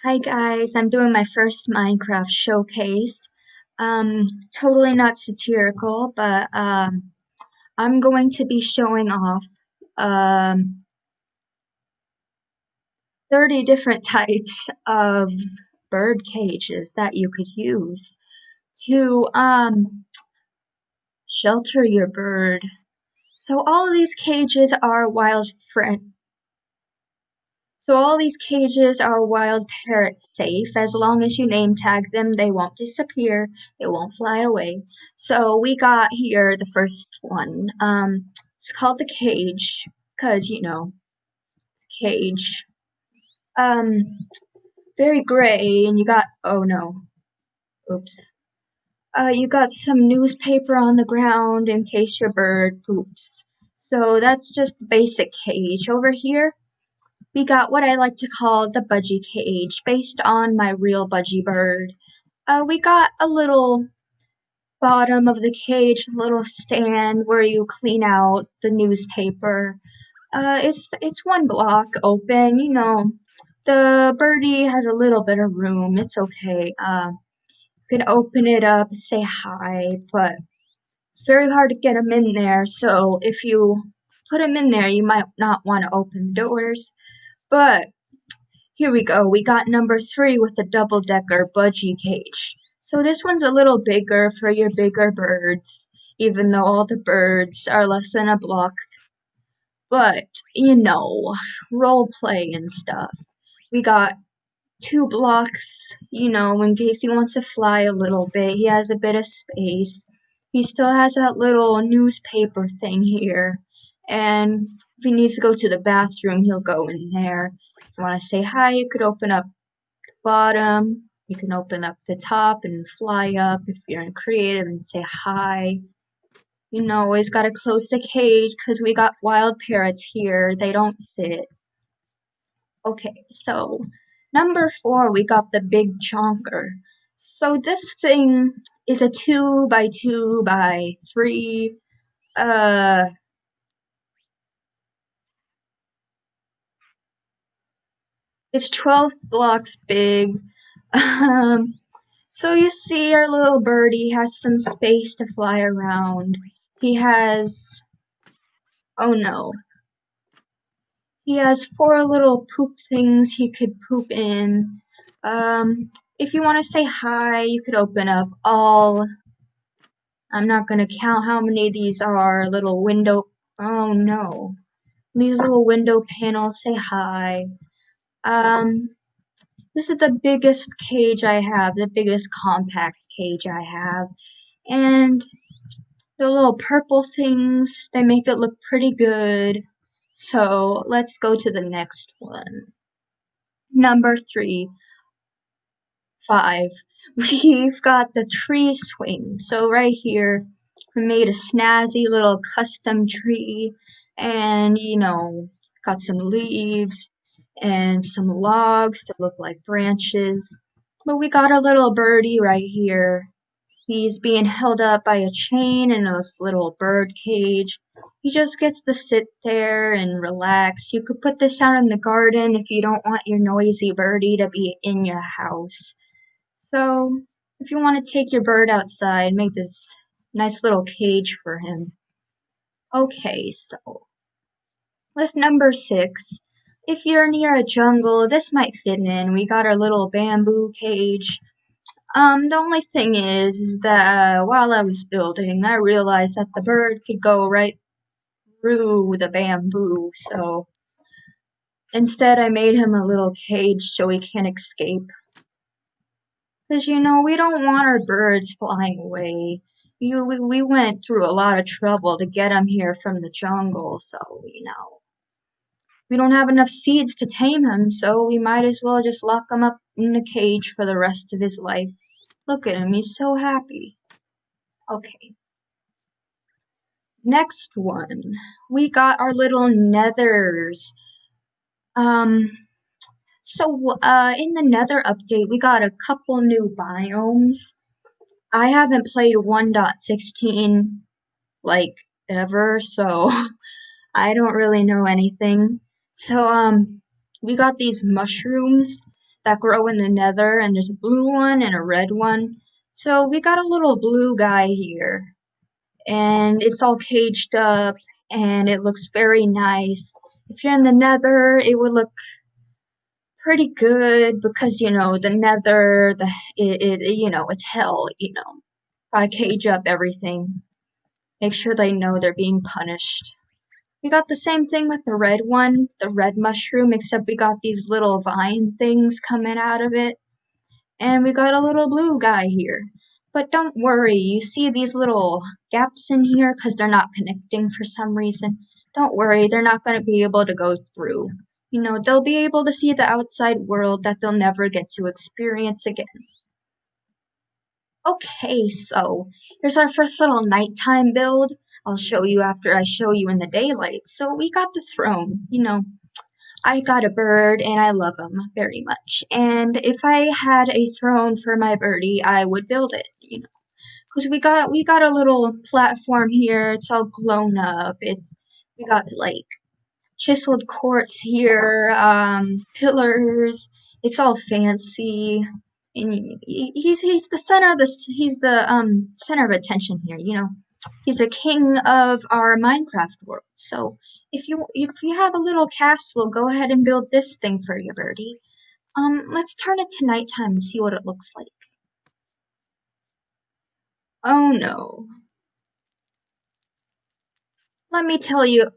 Hi guys, I'm doing my first Minecraft showcase. Totally not satirical, but I'm going to be showing off um 30 different types of bird cages that you could use to shelter your bird. So all of these cages are wild parrot safe. As long as you name tag them, they won't disappear. They won't fly away. So we got here the first one. It's called the cage, cause it's a cage. Um, very gray, and you got oh no, oops. You got some newspaper on the ground in case your bird poops. So that's just the basic cage. Over here, we got what I like to call the budgie cage, based on my real budgie bird. We got a little bottom of the cage, little stand where you clean out the newspaper. It's one block open, The birdie has a little bit of room. It's okay. You can open it up, say hi, but it's very hard to get them in there. So if you put them in there, you might not want to open the doors. But here we go. We got number 3 with the double-decker budgie cage. So this one's a little bigger for your bigger birds, even though all the birds are less than a block. But, role play and stuff. We got 2 blocks, in case he wants to fly a little bit. He has a bit of space. He still has that little newspaper thing here. And if he needs to go to the bathroom, he'll go in there. If you want to say hi, you could open up the bottom. You can open up the top and fly up if you're in creative and say hi. Always gotta close the cage because we got wild parrots here. They don't sit. Okay, so number 4, we got the big chonker. So this thing is a 2 by 2 by 3. It's 12 blocks big. So you see our little birdie has some space to fly around. He has, oh no, he has 4 little poop things he could poop in. If you want to say hi, you could open up all. I'm not going to count how many of these are little window. Oh no. These little window panels say hi. This is the biggest cage I have, the biggest compact cage I have. And the little purple things, they make it look pretty good. So let's go to the next one. Number 3, 5. We've got the tree swing. So right here, we made a snazzy little custom tree and, got some leaves and some logs to look like branches. But we got a little birdie right here. He's being held up by a chain in this little bird cage. He just gets to sit there and relax. You could put this out in the garden if you don't want your noisy birdie to be in your house. So, if you want to take your bird outside, make this nice little cage for him. Okay, so with number 6, if you're near a jungle, this might fit in. We got our little bamboo cage. The only thing is that while I was building, I realized that the bird could go right through the bamboo, so instead I made him a little cage so he can't escape. Because, we don't want our birds flying away. We went through a lot of trouble to get them here from the jungle, so, we don't have enough seeds to tame him, so we might as well just lock him up in the cage for the rest of his life. Look at him, he's so happy. Okay. Next one, we got our little nethers. In the Nether update, we got a couple new biomes. I haven't played 1.16 like ever, so I don't really know anything. So we got these mushrooms that grow in the nether, and there's a blue one and a red one. So we got a little blue guy here, and it's all caged up, and it looks very nice. If you're in the nether, it would look pretty good because, you know, the nether, you know, it's hell, you know. Gotta cage up everything. Make sure they know they're being punished. We got the same thing with the red one, the red mushroom, except we got these little vine things coming out of it. And we got a little blue guy here. But don't worry, you see these little gaps in here because they're not connecting for some reason. Don't worry, they're not going to be able to go through. You know, they'll be able to see the outside world that they'll never get to experience again. Okay, so here's our first little nighttime build. I'll show you after I show you in the daylight. So we got the throne, you know. I got a bird and I love him very much. And if I had a throne for my birdie, I would build it, you know. Because we got a little platform here. It's all blown up. We got like chiseled quartz here, pillars. It's all fancy, and he's the center of this. He's the center of attention here. You know, he's the king of our Minecraft world. So if you have a little castle, go ahead and build this thing for your birdie. Let's turn it to nighttime and see what it looks like. Oh no. Let me tell you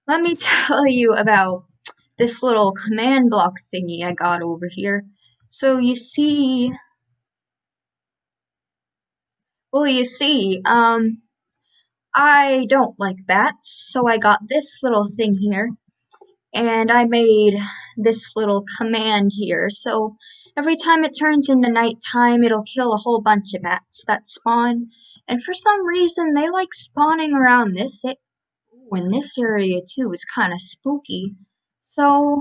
let me tell you about this little command block thingy I got over here. So you see, I don't like bats, so I got this little thing here, and I made this little command here. So every time it turns into nighttime, it'll kill a whole bunch of bats that spawn. And for some reason, they like spawning around in this area too. Is kind of spooky. So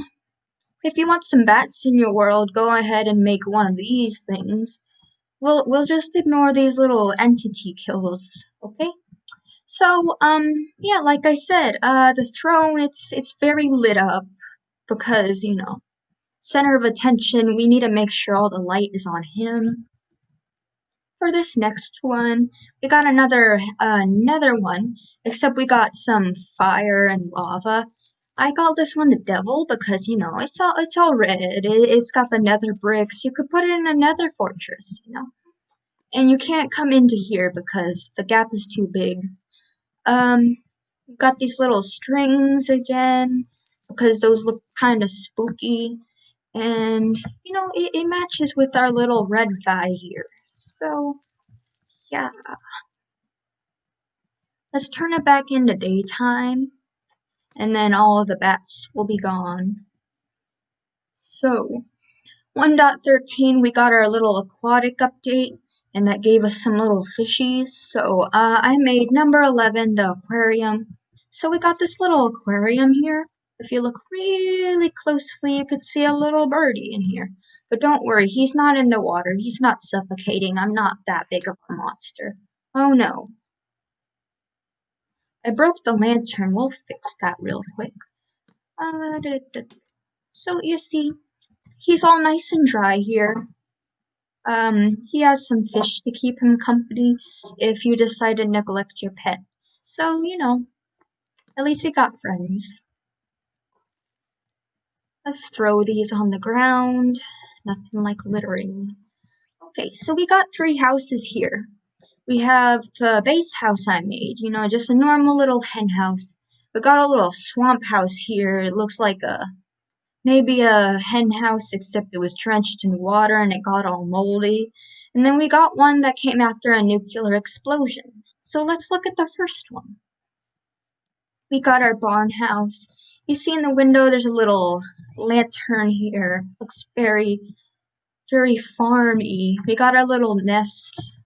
if you want some bats in your world, go ahead and make one of these things. We'll just ignore these little entity kills, okay? So, yeah, like I said, the throne, it's very lit up because, you know, center of attention, we need to make sure all the light is on him. For this next one, we got another one, except we got some fire and lava. I call this one the devil because, you know, it's all red. It's got the nether bricks. You could put it in a nether fortress, you know. And you can't come into here because the gap is too big. We've got these little strings again because those look kind of spooky. And, you know, it matches with our little red guy here. So, yeah. Let's turn it back into daytime. And then all of the bats will be gone. So, 1.13, we got our little aquatic update, and that gave us some little fishies. So, I made number 11, the aquarium. So we got this little aquarium here. If you look really closely, you could see a little birdie in here. But don't worry, he's not in the water. He's not suffocating. I'm not that big of a monster. Oh no. I broke the lantern. We'll fix that real quick. So you see, he's all nice and dry here. He has some fish to keep him company if you decide to neglect your pet. So, you know, at least he got friends. Let's throw these on the ground. Nothing like littering. Okay, so we got 3 houses here. We have the base house I made, you know, just a normal little hen house. We got a little swamp house here. It looks like maybe a hen house, except it was drenched in water and it got all moldy. And then we got one that came after a nuclear explosion. So let's look at the first one. We got our barn house. You see in the window there's a little lantern here. It looks very, very farmy. We got our little nest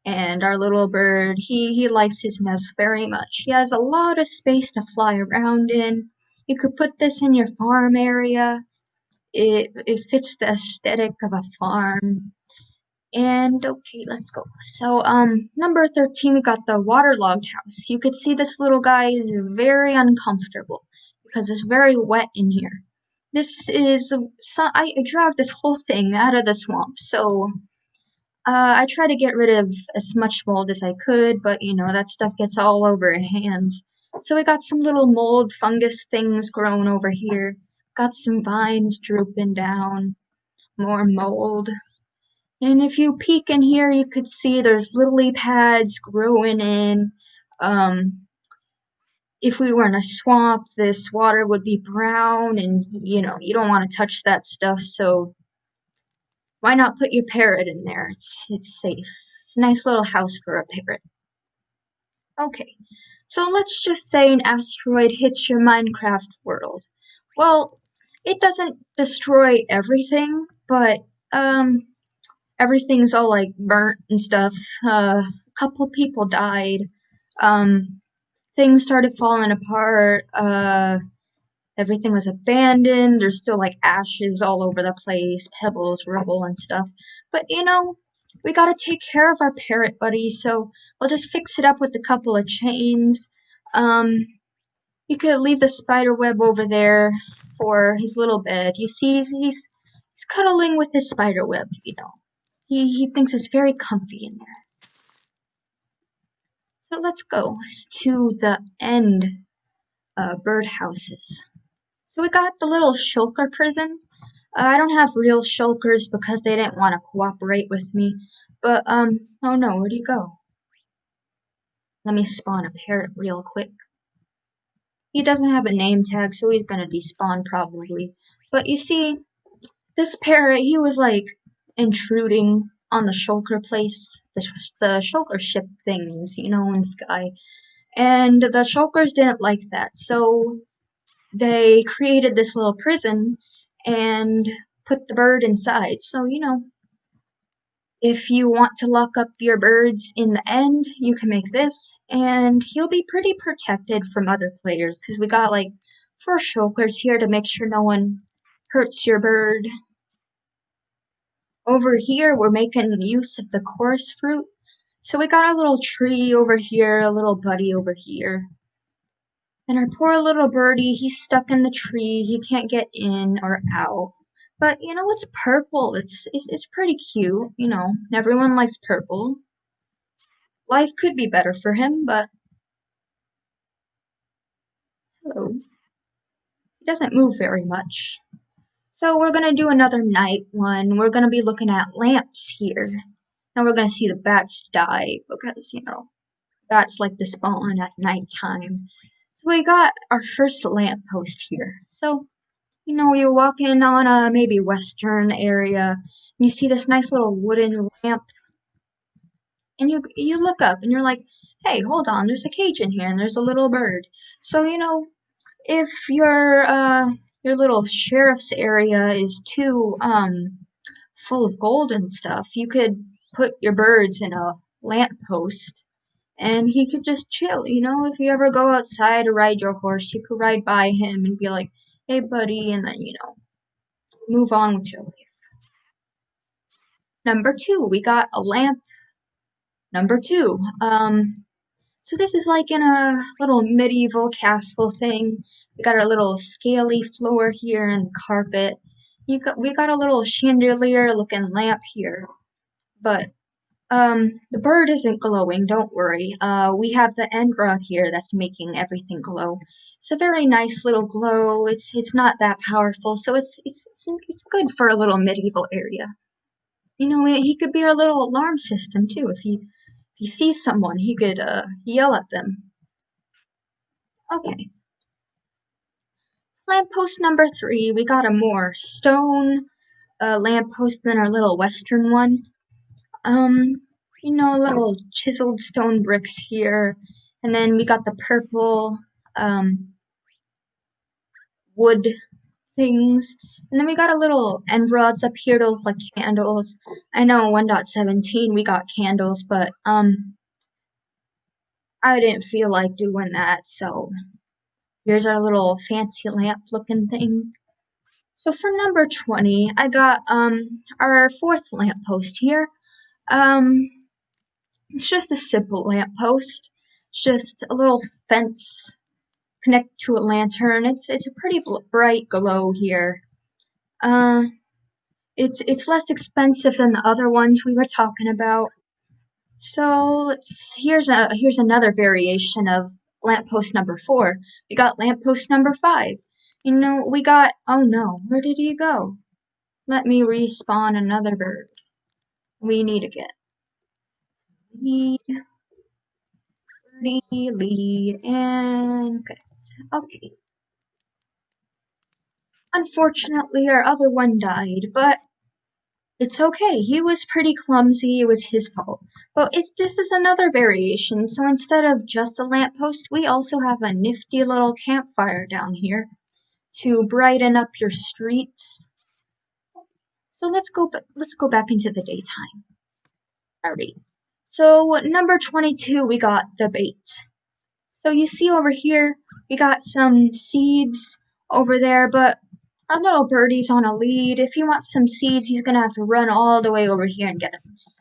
and our little bird. He likes his nest very much. He has a lot of space to fly around in. You could put this in your farm area. It fits the aesthetic of a farm. And okay, let's go. So, number 13, we got the waterlogged house. You could see this little guy is very uncomfortable because it's very wet in here. this is I dragged this whole thing out of the swamp, so I try to get rid of as much mold as I could, but you know, that stuff gets all over your hands. So we got some little mold fungus things growing over here. Got some vines drooping down, more mold. And if you peek in here, you could see there's lily pads growing in. If we were in a swamp, this water would be brown, and you know, you don't want to touch that stuff, so why not put your parrot in there? It's safe. It's a nice little house for a parrot. Okay, so let's just say an asteroid hits your Minecraft world. Well, it doesn't destroy everything, but everything's all like burnt and stuff. A couple people died. Um, Things started falling apart. Everything was abandoned. There's still like ashes all over the place, pebbles, rubble, and stuff. But you know, we gotta take care of our parrot buddy, so we'll just fix it up with a couple of chains. Um, you could leave the spider web over there for his little bed. You see, he's cuddling with his spider web, you know. He thinks it's very comfy in there. So let's go to the end birdhouses. So we got the little shulker prison. I don't have real shulkers because they didn't want to cooperate with me. But, oh no, where'd he go? Let me spawn a parrot real quick. He doesn't have a name tag, so he's gonna despawn probably. But you see, this parrot, he was like intruding on the shulker place, the shulker ship things, you know, in the sky. And the shulkers didn't like that, so they created this little prison and put the bird inside. So, you know, if you want to lock up your birds in the end, you can make this, and he'll be pretty protected from other players, because we got like 4 shulkers here to make sure no one hurts your bird. Over here, we're making use of the chorus fruit. So we got a little tree over here, a little buddy over here. And our poor little birdie, he's stuck in the tree. He can't get in or out. But, you know, it's purple. It's pretty cute, you know. Everyone likes purple. Life could be better for him, but... Hello. He doesn't move very much. So we're gonna do another night one. We're gonna be looking at lamps here. And we're gonna see the bats die, because, you know, bats like to spawn at nighttime. So we got our first lamppost here. So, you know, you're walking on a maybe western area, and you see this nice little wooden lamp, and you look up and you're like, hey, hold on, there's a cage in here and there's a little bird. So, you know, if your little sheriff's area is too full of gold and stuff, you could put your birds in a lamppost and he could just chill, you know. If you ever go outside to ride your horse, you could ride by him and be like, hey buddy, and then, you know, move on with your life. Number 2, we got a lamp. Number 2, so this is like in a little medieval castle thing. We got our little scaly floor here and carpet. We got a little chandelier looking lamp here. But the bird isn't glowing, don't worry. We have the end rod here that's making everything glow. It's a very nice little glow. It's not that powerful, so it's good for a little medieval area. You know, he could be our little alarm system too. If he sees someone, he could yell at them. Okay. Lamppost number 3, we got a more stone lamppost than our little western one. You know, little chiseled stone bricks here, and then we got the purple wood things, and then we got a little end rods up here to look like candles. I know 1.17 we got candles, but I didn't feel like doing that, so here's our little fancy lamp looking thing. So for number 20, I got our 4th lamppost here. It's just a simple lamppost. It's just a little fence connected to a lantern. It's a pretty bright glow here. It's less expensive than the other ones we were talking about. So here's another variation of lamppost number 4. We got lamppost number 5. We got, oh no, where did he go? Let me respawn another bird. We need to get lead, and good. Okay. Unfortunately, our other one died, but it's okay. He was pretty clumsy. It was his fault. But this is another variation. So instead of just a lamppost, we also have a nifty little campfire down here to brighten up your streets. So let's go back into the daytime. Alright. So number 22, we got the bait. So you see over here, we got some seeds over there, but our little birdie's on a lead. If he wants some seeds, he's gonna have to run all the way over here and get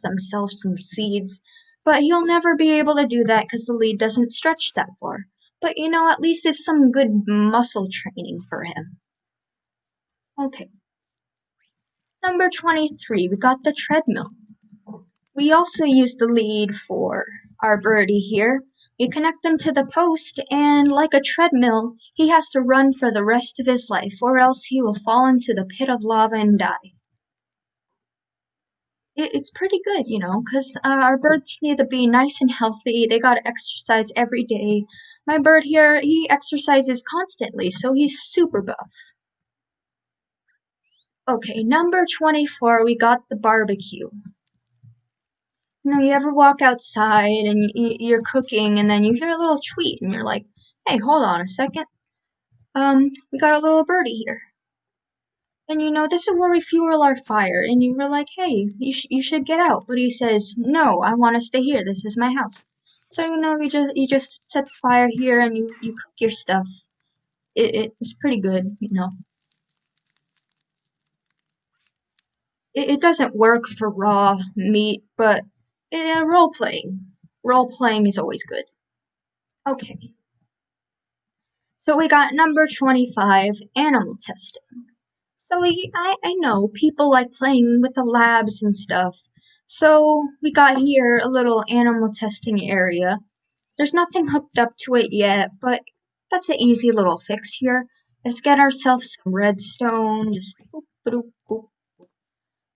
himself some seeds. But he'll never be able to do that because the lead doesn't stretch that far. But at least it's some good muscle training for him. Okay. Number 23, we got the treadmill. We also use the lead for our birdie here. You connect him to the post, and like a treadmill, he has to run for the rest of his life, or else he will fall into the pit of lava and die. It's pretty good, because our birds need to be nice and healthy. They gotta exercise every day. My bird here, he exercises constantly, so he's super buff. Okay, number 24, we got the barbecue. You ever walk outside and you're cooking and then you hear a little tweet and you're like, hey, hold on a second. We got a little birdie here. And this is where we fuel our fire. And you were like, hey, you should get out. But he says, no, I want to stay here. This is my house. So, you just set the fire here and you cook your stuff. It's pretty good, It doesn't work for raw meat, but role playing. Role playing is always good. Okay. So we got number 25, animal testing. So I know people like playing with the labs and stuff. So we got here a little animal testing area. There's nothing hooked up to it yet, but that's an easy little fix here. Let's get ourselves some redstone. Just boop, boop, boop.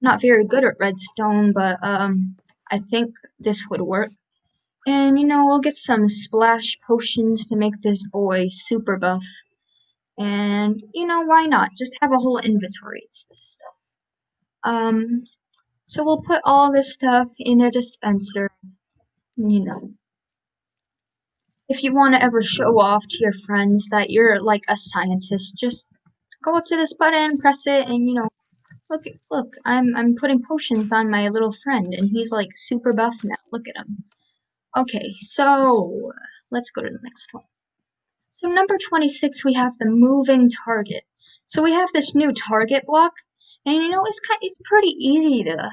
Not very good at redstone, but I think this would work. And we'll get some splash potions to make this boy super buff. And why not? Just have a whole inventory of this stuff. So we'll put all this stuff in their dispenser. If you want to ever show off to your friends that you're like a scientist, just go up to this button, press it, and look, I'm putting potions on my little friend, and he's like super buff now. Look at him. Okay, so let's go to the next one. So number 26, we have the moving target. So we have this new target block, and it's pretty easy to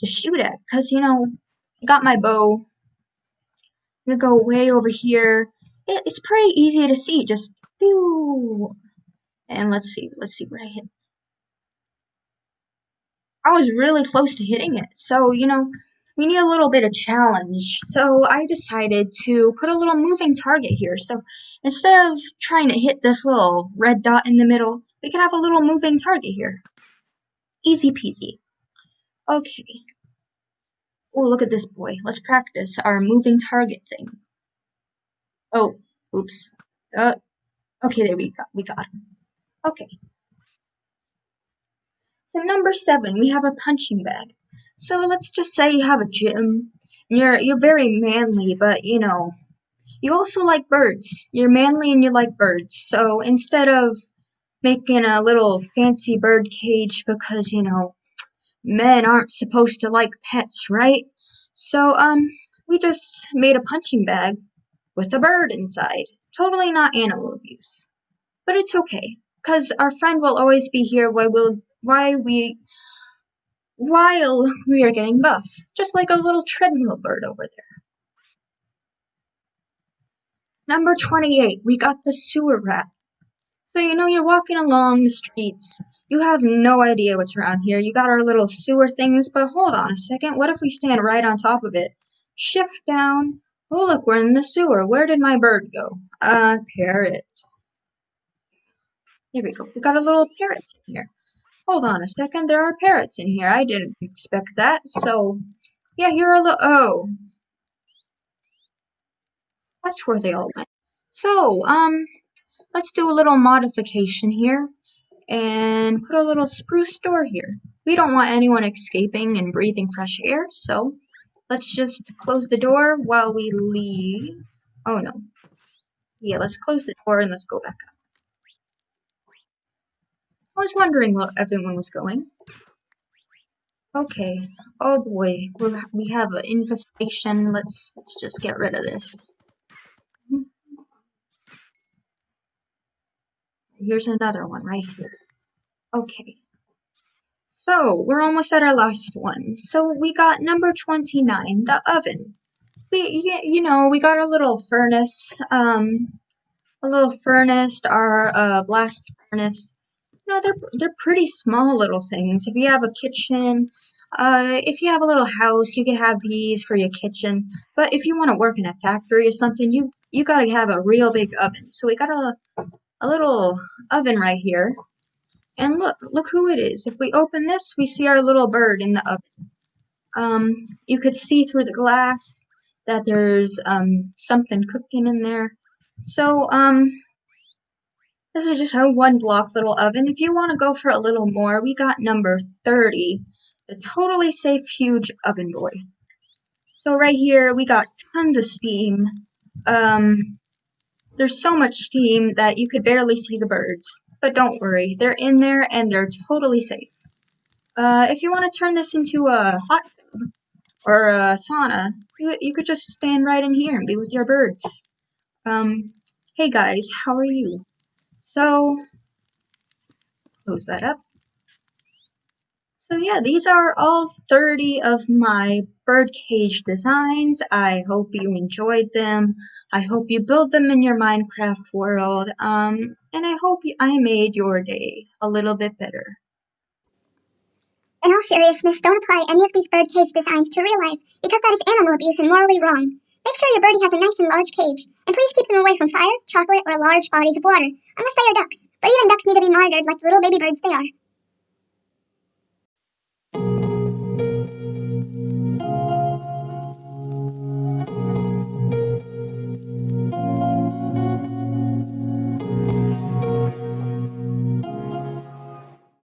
shoot at, cause I got my bow. I'm gonna go way over here. It's pretty easy to see. Just pew, and let's see where I hit. I was really close to hitting it, so we need a little bit of challenge. So I decided to put a little moving target here. So instead of trying to hit this little red dot in the middle, we can have a little moving target here. Easy peasy. Okay. Oh, look at this boy. Let's practice our moving target thing. Oh, oops. Okay, there we got him. Okay. So number 7, we have a punching bag. So let's just say you have a gym. And you're very manly, but you also like birds. You're manly and you like birds. So instead of making a little fancy bird cage because men aren't supposed to like pets, right? So we just made a punching bag with a bird inside. Totally not animal abuse. But it's okay, cuz our friend will always be here while we are getting buff, just like our little treadmill bird over there. Number 28, we got the sewer rat. So, you're walking along the streets. You have no idea what's around here. You got our little sewer things, but hold on a second. What if we stand right on top of it? Shift down. Oh, look, we're in the sewer. Where did my bird go? Parrot. Here we go. We got a little parrots in here. Hold on a second. There are parrots in here. I didn't expect that. So, yeah, here are oh, that's where they all went. So, let's do a little modification here and put a little spruce door here. We don't want anyone escaping and breathing fresh air, so let's just close the door while we leave. Oh no. Yeah, let's close the door and let's go back up. I was wondering where everyone was going. Okay. Oh boy, we have an infestation. Let's just get rid of this. Here's another one right here. Okay. So, we're almost at our last one. So, we got number 29, the oven. We got a little furnace, our blast furnace. They're pretty small little things. If you have a kitchen, if you have a little house, you can have these for your kitchen. But if you want to work in a factory or something, you gotta have a real big oven. So we got a little oven right here. And look who it is. If we open this, we see our little bird in the oven. You could see through the glass that there's something cooking in there. So this is just our 1 block little oven. If you want to go for a little more, we got number 30, the totally safe huge oven boy. So right here we got tons of steam. There's so much steam that you could barely see the birds. But don't worry, they're in there and they're totally safe. If you want to turn this into a hot tub or a sauna, you could just stand right in here and be with your birds. Hey guys, how are you? So, close that up. So yeah, these are all 30 of my birdcage designs. I hope you enjoyed them. I hope you build them in your Minecraft world. And I hope I made your day a little bit better. In all seriousness, don't apply any of these birdcage designs to real life, because that is animal abuse and morally wrong. Make sure your birdie has a nice and large cage, and please keep them away from fire, chocolate, or large bodies of water, unless they are ducks. But even ducks need to be monitored like the little baby birds they are.